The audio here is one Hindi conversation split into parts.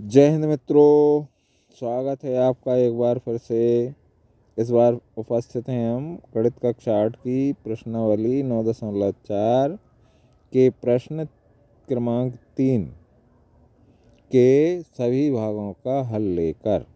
जय हिंद मित्रों, स्वागत है आपका एक बार फिर से। इस बार उपस्थित हैं हम गणित कक्षा 8 की प्रश्नावली 9.4 के प्रश्न क्रमांक 3 के सभी भागों का हल लेकर।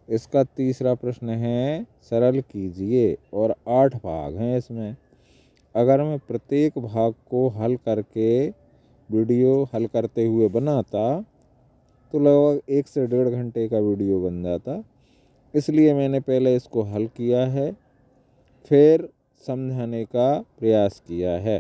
इसका तीसरा प्रश्न है सरल कीजिए और 8 भाग हैं इसमें। अगर मैं प्रत्येक भाग को हल करके वीडियो हल करते हुए बनाता तो लगभग 1 से 1.5 घंटे का वीडियो बन जाता। इसलिए मैंने पहले इसको हल किया है, फिर समझाने का प्रयास किया है।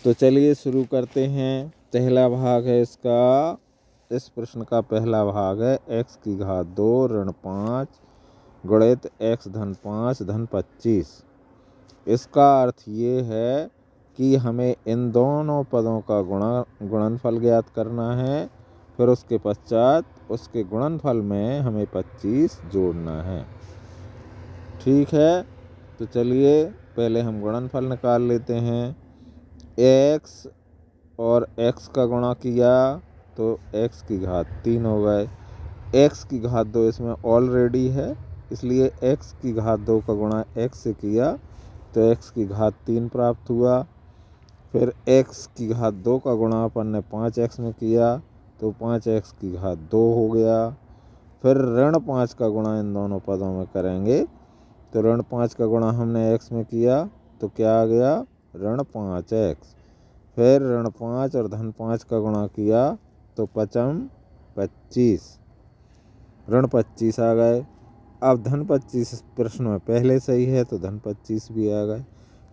तो चलिए शुरू करते हैं। पहला भाग है इसका, इस प्रश्न का पहला भाग है x की घात 2 ऋण 5 गुणित x धन 5 धन 25। इसका अर्थ ये है कि हमें इन दोनों पदों का गुणनफल ज्ञात करना है, फिर उसके पश्चात उसके गुणनफल में हमें 25 जोड़ना है। ठीक है, तो चलिए पहले हम गुणनफल निकाल लेते हैं। x और x का गुणा किया तो x की घात 3 हो गए। x की घात 2 इसमें ऑलरेडी है, इसलिए x की घात 2 का गुणा x से किया तो x की घात 3 प्राप्त हुआ। फिर x की घात 2 का गुणा अपन ने 5x में किया तो 5x की घात 2 हो गया। फिर ऋण 5 का गुणा इन दोनों पदों में करेंगे तो ऋण 5 का गुणा हमने x में किया तो क्या आ गया, ऋण 5x। फिर ऋण 5 और धन 5 का गुणा किया तो 25 ऋण 25 आ गए। अब धन 25 इस प्रश्न में पहले सही है तो धन 25 भी आ गए।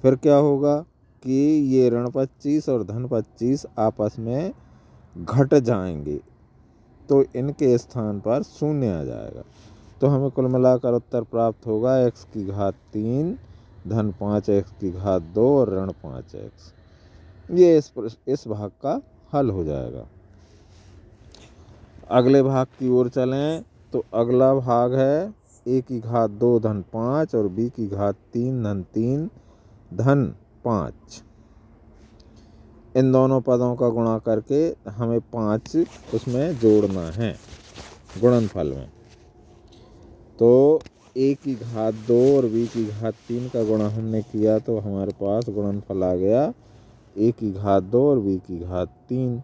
फिर क्या होगा कि ये ऋण 25 और धन 25 आपस में घट जाएंगे तो इनके स्थान पर शून्य आ जाएगा। तो हमें कुल मिलाकर उत्तर प्राप्त होगा x की घात 3 धन 5x की घात 2 और ऋण 5x। ये इस भाग का हल हो जाएगा। अगले भाग की ओर चलें तो अगला भाग है a की घात 2 धन 5 और b की घात 3 धन 3 धन 5। इन दोनों पदों का गुणा करके हमें 5 उसमें जोड़ना है गुणनफल में। तो a की घात 2 और b की घात 3 का गुणा हमने किया तो हमारे पास गुणनफल आ गया a की घात 2 और b की घात 3।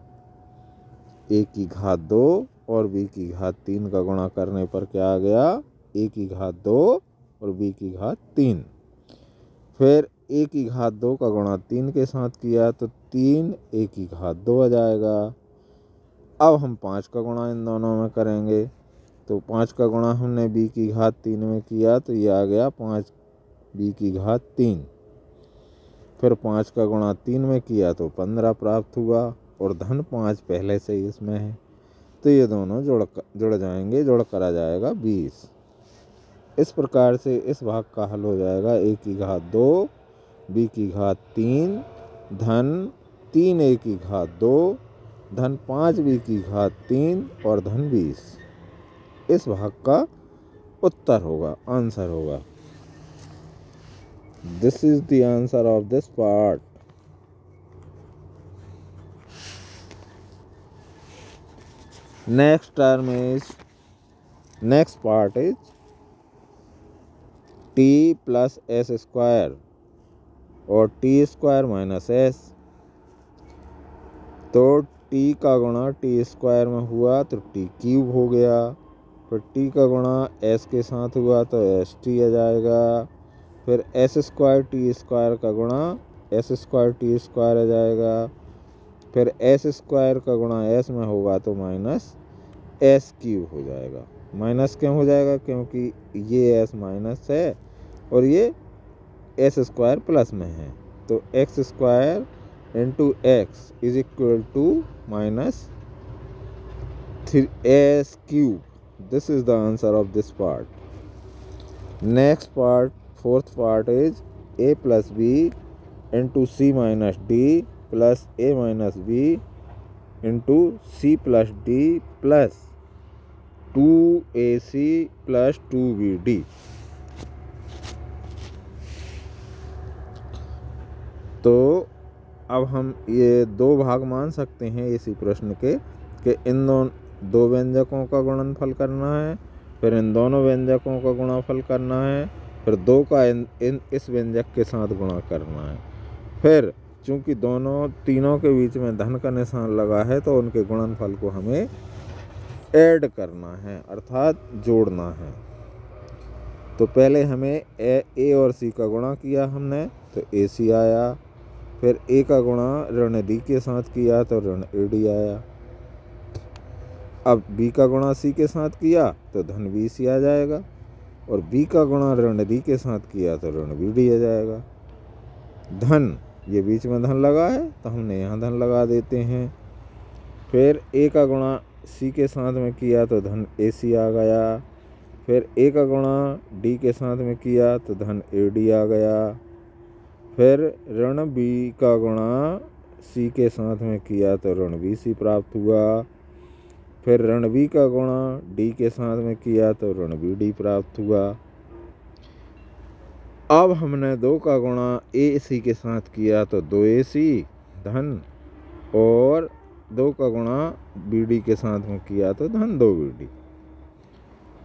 a की घात 2 और b की घात 3 का गुणा करने पर क्या आ गया, a की घात 2 और b की घात 3। फिर a की घात 2 का गुणा 3 के साथ किया तो 3 a की घात 2 आ जाएगा। अब हम 5 का गुणा इन दोनों में करेंगे तो 5 का गुणा हमने b की घात 3 में किया तो ये आ गया 5 b की घात 3। फिर 5 का गुणा 3 में किया तो 15 प्राप्त हुआ और धन 5 पहले से ही इसमें है तो ये दोनों जुड़ जाएंगे, जोड़ कर आ जाएगा 20। इस प्रकार से इस भाग का हल हो जाएगा a की घात 2 b की घात 3 धन 3 a की घात 2 धन 5 b की घात 3 और धन 20। इस भाग का उत्तर होगा, आंसर होगा। This is the answer of this part. Next part is t plus S square और टी स्क्वायर माइनस एस। तो t का गुणा टी स्क्वायर में हुआ तो टी क्यूब हो गया। फिर t का गुणा s के साथ हुआ तो एस टी आ जाएगा। फिर एस स्क्वायर टी स्क्वायर का गुणा एस स्क्वायर टी स्क्वायर आ जाएगा। फिर एस स्क्वायर का गुणा एस में होगा तो माइनस एस क्यूब हो जाएगा। माइनस क्यों हो जाएगा, क्योंकि ये एस माइनस है और ये एस स्क्वायर प्लस में है। तो X square into X is equal to minus 3s cube. This is the answer of this part. Next part, fourth part is a plus B into C minus D plus a minus B into C plus D plus 2ac plus 2bd। तो अब हम ये दो भाग मान सकते हैं इसी प्रश्न के कि इन दो व्यंजकों का गुणनफल करना है, फिर इन दोनों व्यंजकों का गुणाफल करना है, फिर दो का इस व्यंजक के साथ गुणा करना है। फिर चूंकि तीनों के बीच में धन का निशान लगा है तो उनके गुणनफल को हमें ऐड करना है अर्थात जोड़ना है। तो पहले हमें ए और सी का गुणा किया हमने तो ए सी आया, फिर ए का गुणा ऋण डी के साथ किया तो ऋण ए डी आया। अब बी का गुणा सी के साथ किया तो धन बी सी आ जाएगा, और बी का गुणा ऋण डी के साथ किया तो ऋण बी डी आ जाएगा। धन, ये बीच में धन लगा है तो हमने यहाँ धन लगा देते हैं। फिर ए का गुणा सी के साथ में किया तो धन ए सी आ गया, फिर ए का गुणा डी के साथ में किया तो धन ए डी आ गया, फिर ऋण बी का गुणा सी के साथ में किया तो ऋण बी सी प्राप्त हुआ, फिर ऋण बी का गुणा डी के साथ में किया तो ऋण बी डी प्राप्त हुआ। अब हमने दो का गुणा ए सी के साथ किया तो दो ए सी धन, और दो का गुणा बी डी के साथ में किया तो धन दो बी डी।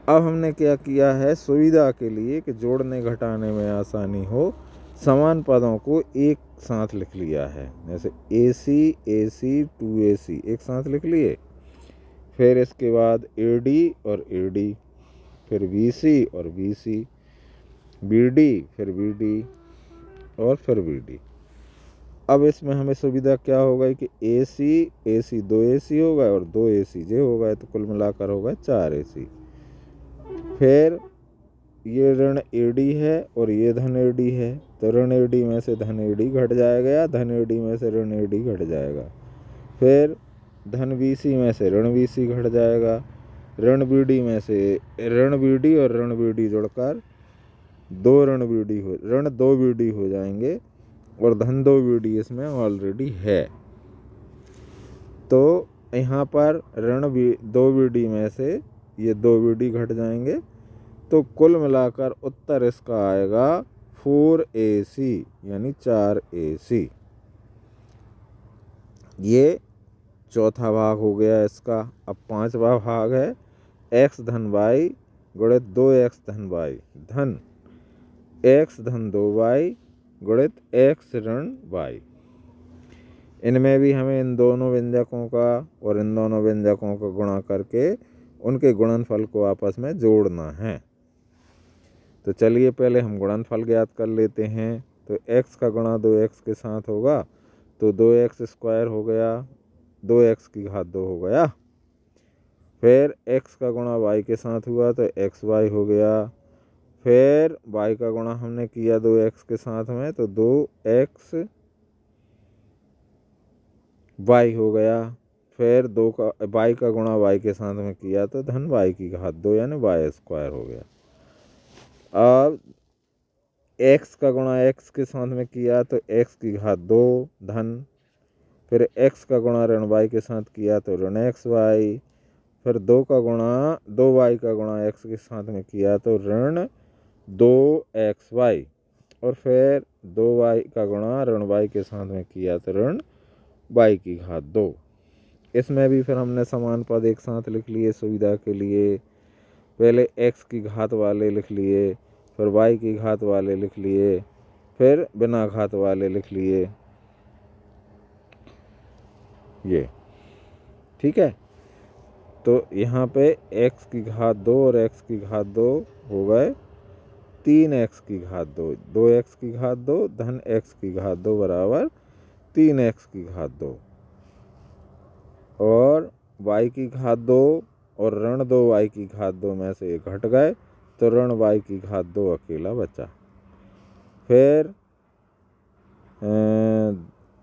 अब हमने क्या किया है, सुविधा के लिए कि जोड़ने घटाने में आसानी हो, समान पदों को एक साथ लिख लिया है। जैसे ए सी 2AC एक साथ लिख लिए, फिर इसके बाद ए डी और ए डी, फिर बी सी और बी सी, बी डी फिर बी डी और फिर बी डी। अब इसमें हमें सुविधा क्या हो गई कि ए सी 2AC हो गए और 2AC जे हो गए, तो कुल मिलाकर हो गए 4AC। फिर ये ऋण ए डी है और ये धन ए डी है, तो ऋण ए डी में से धन ए डी घट जाएगा, धन ए डी में से ऋण ए डी घट जाएगा। फिर धन बी सी में से ऋण बी सी घट जाएगा, ऋण बी डी में से ऋण बी डी और ऋण बी डी जुड़कर ऋण दो बी डी हो जाएंगे, और धन दो बी डी इसमें ऑलरेडी है। तो यहाँ पर दो बी डी में से ये दो बी डी घट जाएंगे, तो कुल मिलाकर उत्तर इसका आएगा 4AC यानी 4AC। ये चौथा भाग हो गया इसका। अब पांचवा भाग है x धन y गुणित 2x धन y धन x धन 2y गुणित x ऋण y। इनमें भी हमें इन दोनों व्यंजकों का और इन दोनों व्यंजकों का गुणा करके उनके गुणनफल को आपस में जोड़ना है। तो चलिए पहले हम गुणनफल ज्ञात कर लेते हैं। तो x का गुणा 2x के साथ होगा तो 2x स्क्वायर हो गया, 2x की घात 2 हो गया। फिर x का गुणा y के साथ हुआ तो xy हो गया। फिर y का गुणा हमने किया 2x के साथ में तो 2xy हो गया। फिर y का गुणा y के साथ में किया तो धन y की घात 2 यानी y स्क्वायर हो गया। अब x का गुणा x के साथ में किया तो x की घात 2 धन, फिर x का गुणा ऋण y के साथ किया तो ऋण xy, फिर 2y का गुणा x के साथ में किया तो ऋण 2xy, और फिर 2y का गुणा ऋण y के साथ में किया तो ऋण y की घात 2। इसमें भी फिर हमने समान पद एक साथ लिख लिए सुविधा के लिए। पहले x की घात वाले लिख लिए, फिर y की घात वाले लिख लिए, फिर बिना घात वाले लिख लिए। ये ठीक है। तो यहाँ पे x की घात 2 और x की घात 2 हो गए 3x की घात 2, 2x की घात 2 धन x की घात 2 बराबर 3x की घात 2, और y की घात 2 और ऋण 2y की घात 2 में से एक घट गए तो ऋण y की घात 2 अकेला बचा। फिर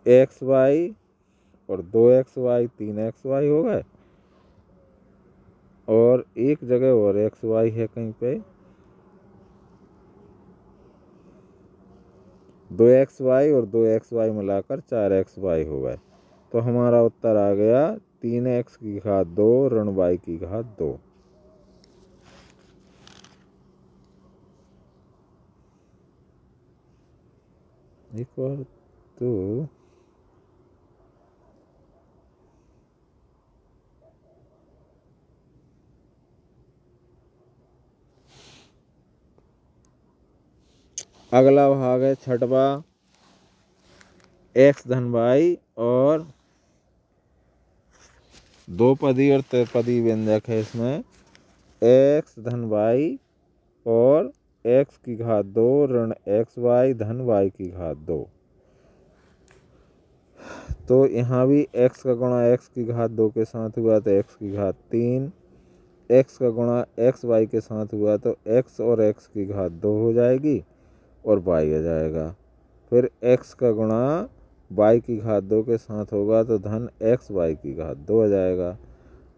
xy और 2xy 3xy हो गए, और एक जगह और xy है कहीं पे, 2xy और 2xy मिलाकर 4xy हो गए। तो हमारा उत्तर आ गया 3x की घात 2 ऋण y की घात 2। एक बार तो अगला भाग है छठवा x धन y और दो पदी और त्रिपदी व्यंजक है इसमें x धन y और x की घात 2 ऋण xy धन y की घात 2। तो यहाँ भी x का गुणा x की घात 2 के साथ हुआ तो x की घात 3, x का गुणा xy के साथ हुआ तो x और x की घात 2 हो जाएगी और y आ जाएगा। फिर x का गुणा y की घात 2 के साथ होगा तो धन xy की घात 2 आ जाएगा।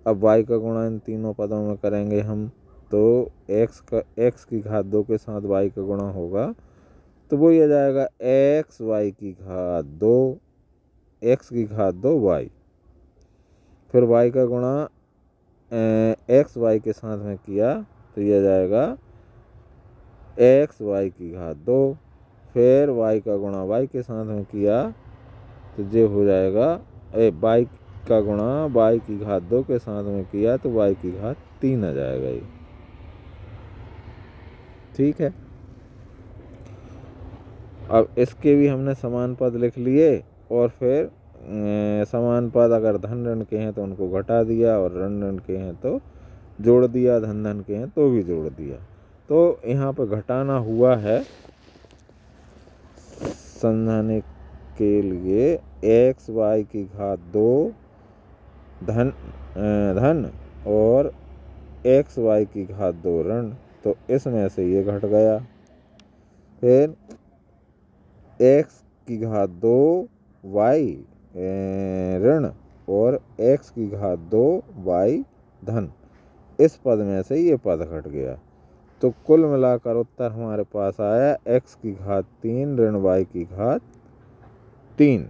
अब y का गुणा इन तीनों पदों में करेंगे हम तो x की घात 2 के साथ y का गुणा होगा तो वही आ जाएगा xy की घात 2 x की घात 2 y। फिर y का गुणा xy के साथ में किया तो यह जाएगा xy की घात 2। फिर y का गुणा y के साथ में किया तो ये हो जाएगा y का गुणा y की घात 2 के साथ में किया तो y की घात 3 आ जाएगा ये। ठीक है। अब इसके भी हमने समान पद लिख लिए और फिर समान पद अगर धन ऋण के हैं तो उनको घटा दिया और ऋण ऋण के हैं तो जोड़ दिया, धन धन के हैं तो भी जोड़ दिया। तो यहाँ पे घटाना हुआ है समझाने के लिए xy की घात 2 धन और xy की घात 2 ऋण, तो इसमें से ये घट गया। फिर x की घात 2 y ऋण और x की घात 2 y धन, इस पद में से ये पद घट गया। तो कुल मिलाकर उत्तर हमारे पास आया x की घात 3 ऋण y की घात 3।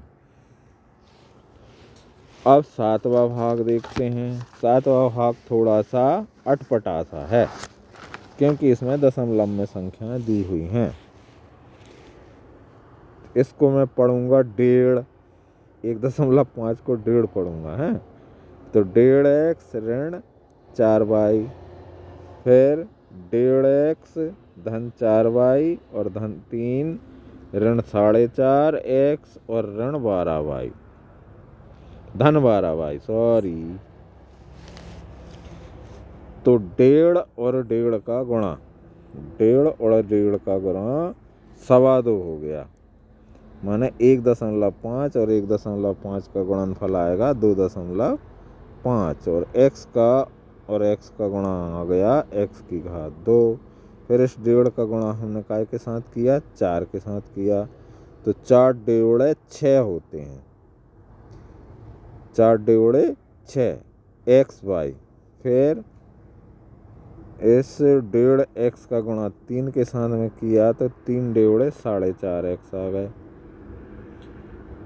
अब सातवां भाग देखते हैं। सातवां भाग थोड़ा सा अटपटा सा है क्योंकि इसमें दशमलव में संख्याएं दी हुई हैं। इसको मैं पढ़ूंगा 1.5, 1.5 को 1.5 पढ़ूंगा है तो 1.5x ऋण 4y, फिर 1.5x धन 4y और धन 3 ऋण 4.5x और ऋण 12y धन 12y सॉरी। तो 1.5 और 1.5 का गुणा, 1.5 और 1.5 का गुणा 2.25 हो गया, माने 1.5 और 1.5 का गुणनफल आएगा 2.5 और x का गुणा आ गया x की घात 2। फिर इस 1.5 का गुणा हमने काय के साथ किया, 4 के साथ किया तो 4 डेढ़े 6 होते हैं, 4 डेढ़े 6 xy। फिर इस 1.5x का गुणा 3 के साथ में किया तो 3 डेढ़े 4.5x आ गए।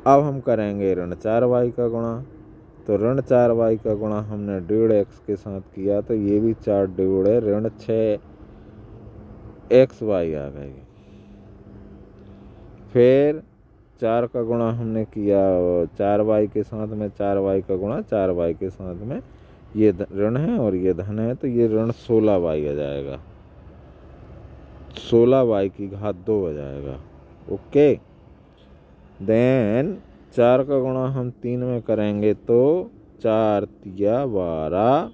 अब हम करेंगे ऋण 4y का गुणा, तो ऋण 4y का गुणा हमने 1.5x के साथ किया तो ये भी 4 डेढ़े ऋण 6xy आ गई। फिर 4 का गुणा हमने किया 4y के साथ में, 4y का गुणा 4y के साथ में, ये ऋण है और ये धन है तो ये ऋण 16y आ जाएगा, 16y की घात 2 आ जाएगा। ओके। देन 4 का गुणा हम 3 में करेंगे तो 4 तिया 12,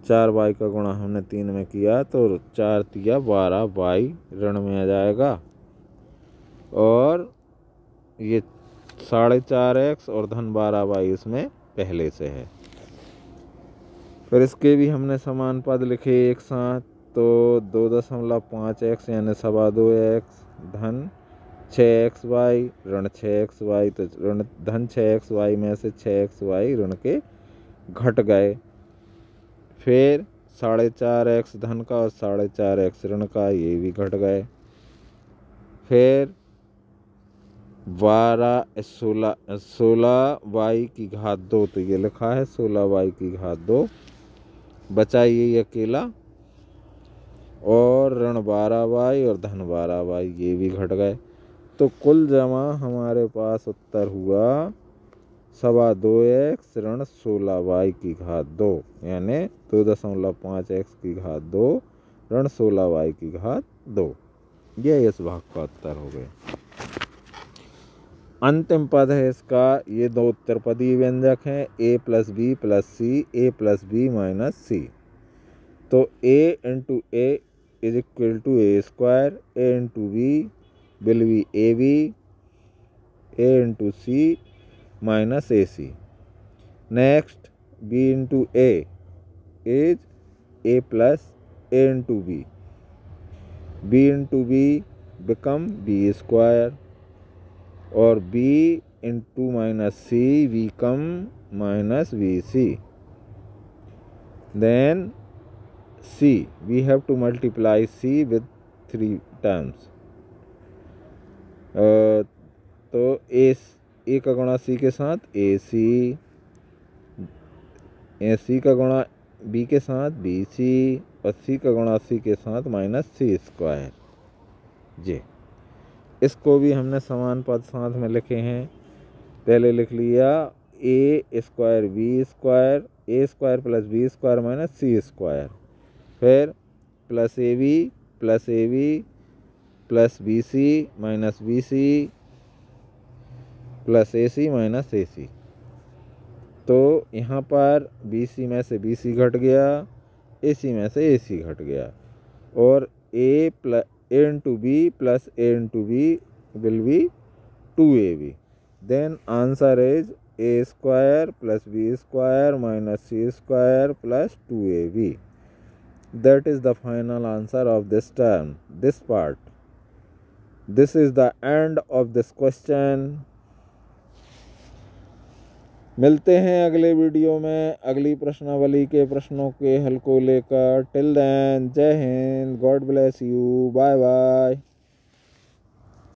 4y का गुणा हमने 3 में किया तो 4 तिया 12y ऋण में आ जाएगा और ये 4.5x और धन 12y इसमें पहले से है। फिर इसके भी हमने समान पद लिखे एक साथ तो 2.5x यानी 2.25x धन 6xy ऋण 6xy, तो ऋण धन 6xy में से 6xy ऋण के घट गए। फिर 4.5x धन का और 4.5x ऋण का ये भी घट गए। फिर 16y की घात 2 तो ये लिखा है 16y की घात 2 बचा ये अकेला, और ऋण 12y और धन 12y ये भी घट गए। तो कुल जमा हमारे पास उत्तर हुआ 2.25x ऋण 16y की घात 2 यानी 2.5x की घात 2 ऋण 16y की घात 2। ये इस भाग का उत्तर हो गया। अंतिम पद है इसका, ये दो उत्तरपदी व्यंजक हैं, A plus B plus C, A plus B minus C. तो A into A is equal to A square, A into B will be A B, A into C minus A C. Next B into A is A plus A into B, B into B become B square, और b into minus C become minus B C. Then c, we have to multiply c with 3 terms। तो a का गुणा c के साथ ac, c का गुणा b के साथ bc, और c का गुणा c के साथ माइनस सी स्क्वायर। जी, इसको भी हमने समान पद साथ में लिखे हैं। पहले लिख लिया A square B square, A square plus B square minus C square, फिर plus A B plus B C minus B C plus A C minus A C. तो यहाँ पर बी सी में से बी सी घट गया, ए सी में से ए सी घट गया, और A into B plus A into B will be 2ab। Then answer is A square plus B square minus C square plus 2ab। That is the final answer of this term, this part. This is the end of this question. मिलते हैं अगले वीडियो में अगली प्रश्नावली के प्रश्नों के हल को लेकर। Till then, Jai Hind, god bless you, bye bye.